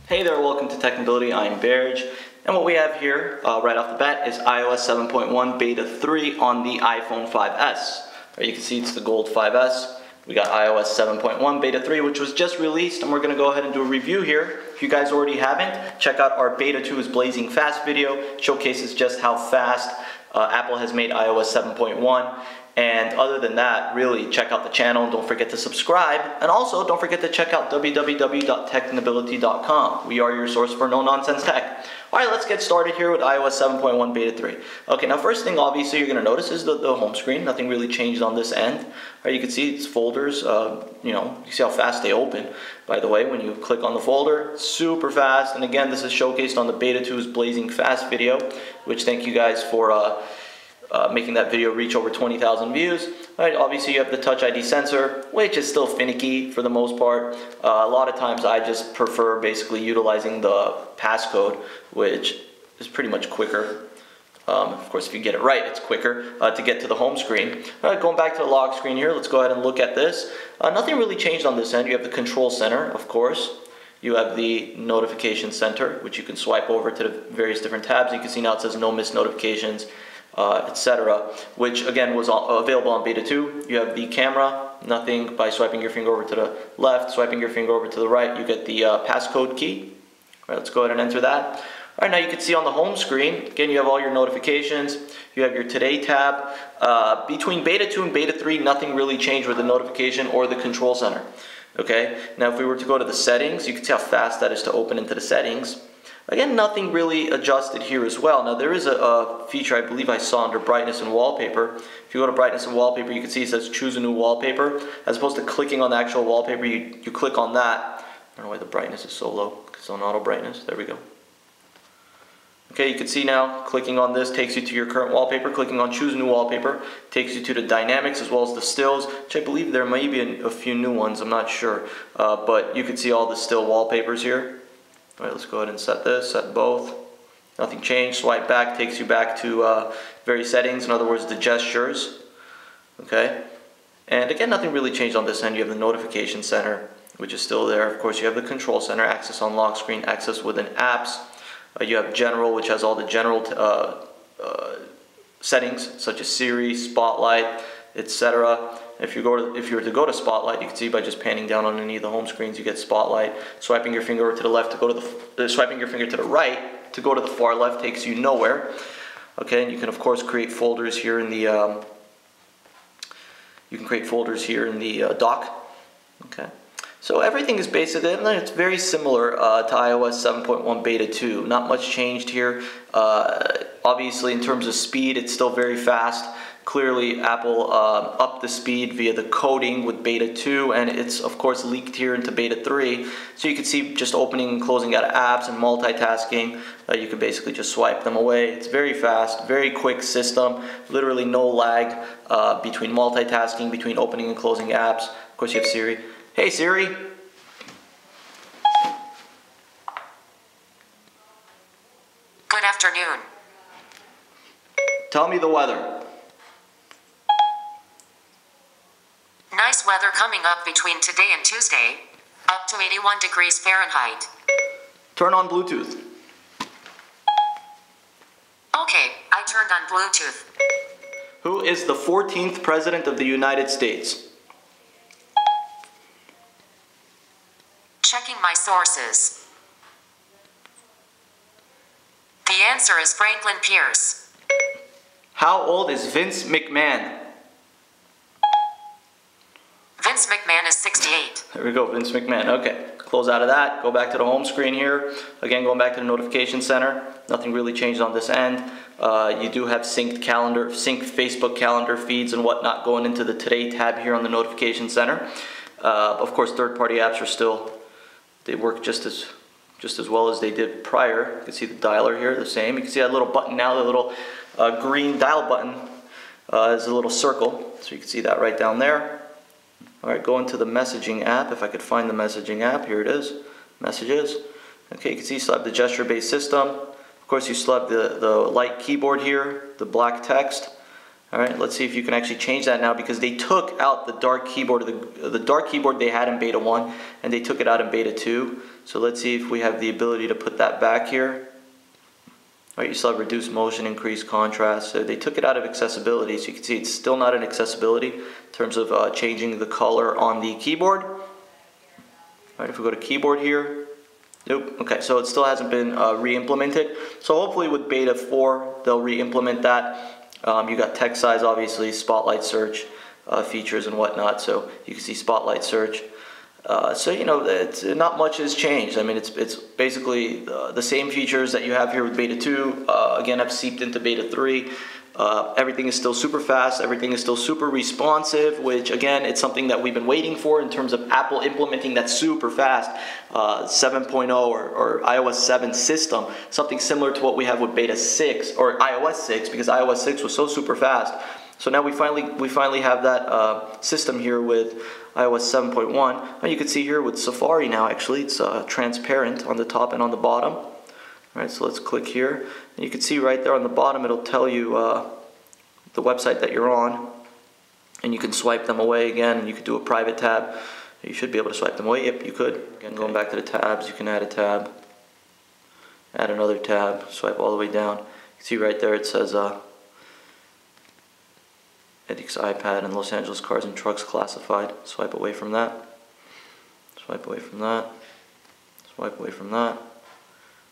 Hey there, welcome to Technibility. I'm Berge, and what we have here right off the bat is iOS 7.1 Beta 3 on the iPhone 5S. You can see it's the gold 5S. We got iOS 7.1 Beta 3, which was just released, and we're going to go ahead and do a review here. If you guys already haven't, check out our Beta 2 is Blazing Fast video. It showcases just how fast Apple has made iOS 7.1. And other than that, really check out the channel. Don't forget to subscribe. And also, don't forget to check out www.technibility.com. We are your source for no-nonsense tech. All right, let's get started here with iOS 7.1 Beta 3. Okay, now first thing obviously you're going to notice is the home screen. Nothing really changed on this end. All right, you can see it's folders. You can see how fast they open. By the way, when you click on the folder, super fast. And again, this is showcased on the Beta 2's Blazing Fast video, which thank you guys for making that video reach over 20,000 views. All right, obviously you have the Touch ID sensor, which is still finicky for the most part. A lot of times I just prefer basically utilizing the passcode, which is pretty much quicker. Of course, if you get it right, it's quicker to get to the home screen. All right, going back to the lock screen here, let's go ahead and look at this. Nothing really changed on this end. You have the control center, of course. You have the notification center, which you can swipe over to the various different tabs. You can see now it says no missed notifications, etc., which again was available on Beta 2. You have the camera, nothing. By swiping your finger over to the left, swiping your finger over to the right, you get the passcode key. All right, let's go ahead and enter that. All right, now you can see on the home screen, again, you have all your notifications. You have your Today tab. Between Beta 2 and Beta 3, nothing really changed with the notification or the control center. Okay, now if we were to go to the settings, you can see how fast that is to open into the settings. Again, nothing really adjusted here as well. Now there is a feature I believe I saw under brightness and wallpaper. If you go to brightness and wallpaper, you can see it says choose a new wallpaper. As opposed to clicking on the actual wallpaper, you click on that. I don't know why the brightness is so low, because it's on auto brightness. There we go. Okay, you can see now, clicking on this takes you to your current wallpaper. Clicking on choose a new wallpaper takes you to the dynamics as well as the stills, which I believe there may be a few new ones, I'm not sure. But you can see all the still wallpapers here. All right, let's go ahead and set this, set both. Nothing changed. Swipe back takes you back to various settings, in other words, the gestures. Okay, and again, nothing really changed on this end. You have the notification center, which is still there. Of course, you have the control center, access on lock screen, access within apps. You have general, which has all the general settings, such as Siri, Spotlight, etc. If you were to go to Spotlight, you can see by just panning down on any of the home screens, you get Spotlight. Swiping your finger over to the left to go to swiping your finger to the right to go to the far left takes you nowhere. Okay, and you can of course create folders here in the dock. Okay, so everything is basically, it's very similar to iOS 7.1 Beta 2. Not much changed here. Obviously, in terms of speed, it's still very fast. Clearly, Apple upped the speed via the coding with Beta 2, and it's of course leaked here into Beta 3. So you can see just opening and closing out of apps and multitasking. You can basically just swipe them away. It's very fast, very quick system. Literally no lag between multitasking, between opening and closing apps. Of course, you have Siri. Hey Siri. Good afternoon. Tell me the weather. Nice weather coming up between today and Tuesday, up to 81 degrees Fahrenheit. Turn on Bluetooth. Okay, I turned on Bluetooth. Who is the 14th President of the United States? Checking my sources. The answer is Franklin Pierce. How old is Vince McMahon? Vince McMahon is 68. There we go, Vince McMahon. Okay, close out of that. Go back to the home screen here. Again, going back to the notification center. Nothing really changed on this end. You do have synced Facebook calendar feeds and whatnot going into the Today tab here on the notification center. Of course, third-party apps are still, they work just as well as they did prior. You can see the dialer here, the same. You can see that little button now, the little green dial button is a little circle. So you can see that right down there. All right, go into the messaging app. If I could find the messaging app, here it is, messages. Okay, you can see you still have the gesture-based system. Of course, you still have the light keyboard here, the black text. All right, let's see if you can actually change that now, because they took out the dark keyboard, the dark keyboard they had in beta 1, and they took it out in beta 2. So let's see if we have the ability to put that back here. All right, you still have reduced motion, increased contrast. So they took it out of accessibility, so you can see it's still not in accessibility in terms of changing the color on the keyboard. All right, if we go to keyboard here, nope. Okay, so it still hasn't been re-implemented. So hopefully with beta 4, they'll re-implement that. You got text size, obviously, spotlight search features and whatnot. So you can see spotlight search. So you know, not much has changed. I mean, it's basically the same features that you have here with beta 2. Again, have seeped into beta 3. Everything is still super fast. Everything is still super responsive, which again, it's something that we've been waiting for in terms of Apple implementing that super fast 7.0 or iOS 7 system. Something similar to what we have with beta 6 or iOS 6, because iOS 6 was so super fast. So now we finally have that system here with iOS 7.1. And you can see here with Safari now, actually, it's transparent on the top and on the bottom. All right, so let's click here. And you can see right there on the bottom, it'll tell you the website that you're on. And you can swipe them away again, and you could do a private tab. You should be able to swipe them away. Yep, you could. Again, going back to the tabs, you can add a tab. Add another tab, swipe all the way down. You can see right there it says Edix iPad and Los Angeles Cars and Trucks classified. Swipe away from that. Swipe away from that. Swipe away from that.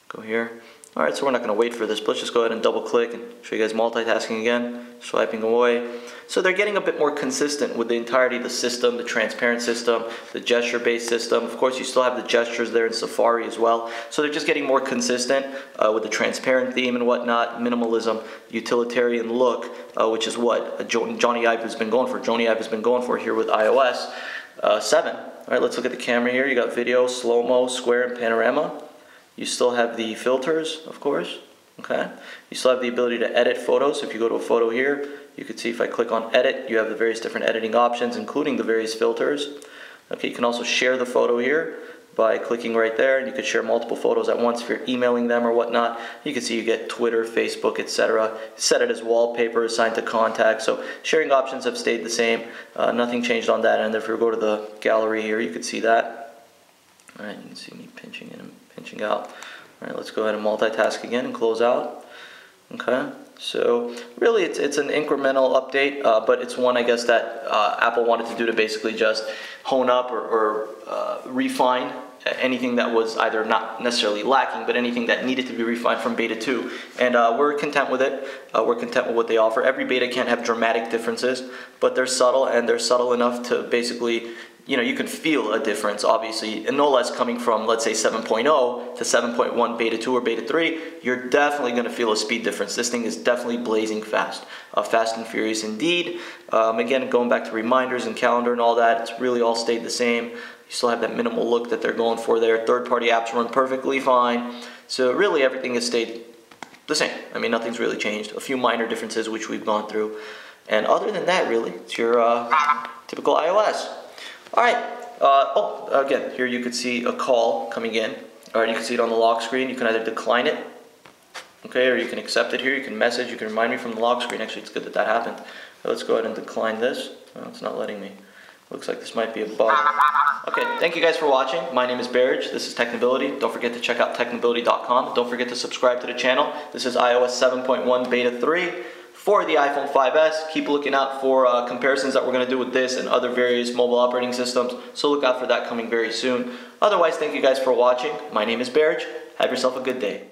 Go here. Alright, so we're not going to wait for this, but let's just go ahead and double click and show you guys multitasking again. Swiping away. So they're getting a bit more consistent with the entirety of the system, the transparent system, the gesture-based system. Of course, you still have the gestures there in Safari as well. So they're just getting more consistent with the transparent theme and whatnot, minimalism, utilitarian look, which is what Johnny Ive has been going for. Johnny Ive has been going for here with iOS 7. Alright, let's look at the camera here. You got video, slow-mo, square, and panorama. You still have the filters, of course. Okay. You still have the ability to edit photos. If you go to a photo here, you can see if I click on edit, you have the various different editing options, including the various filters. Okay, you can also share the photo here by clicking right there, and you could share multiple photos at once if you're emailing them or whatnot. You can see you get Twitter, Facebook, etc. Set it as wallpaper, assigned to contacts. So sharing options have stayed the same. Nothing changed on that end. If you go to the gallery here, you can see that. All right, you can see me pinching in and pinching out. All right, let's go ahead and multitask again and close out. Okay, so really it's an incremental update, but it's one, I guess, that Apple wanted to do to basically just hone up or refine anything that was either not necessarily lacking, but anything that needed to be refined from beta 2. And we're content with it. We're content with what they offer. Every beta can't have dramatic differences, but they're subtle, and they're subtle enough to basically, you know, you can feel a difference, obviously, and no less coming from, let's say, 7.0 to 7.1 beta 2 or beta 3, you're definitely going to feel a speed difference. This thing is definitely blazing fast. Fast and furious indeed. Again, going back to reminders and calendar and all that, it's really all stayed the same. You still have that minimal look that they're going for there. Third-party apps run perfectly fine. So really everything has stayed the same. I mean, nothing's really changed. A few minor differences which we've gone through. And other than that, really, it's your typical iOS. Alright, again, here you could see a call coming in. Alright, you can see it on the lock screen. You can either decline it, okay, or you can accept it here. You can message, you can remind me from the lock screen. Actually, it's good that that happened. So let's go ahead and decline this. Oh, it's not letting me. Looks like this might be a bug. Okay, thank you guys for watching. My name is Barrage. This is Technibility. Don't forget to check out technibility.com. Don't forget to subscribe to the channel. This is iOS 7.1 Beta 3 for the iPhone 5S. Keep looking out for comparisons that we're going to do with this and other various mobile operating systems. So look out for that coming very soon. Otherwise, thank you guys for watching. My name is Barrage. Have yourself a good day.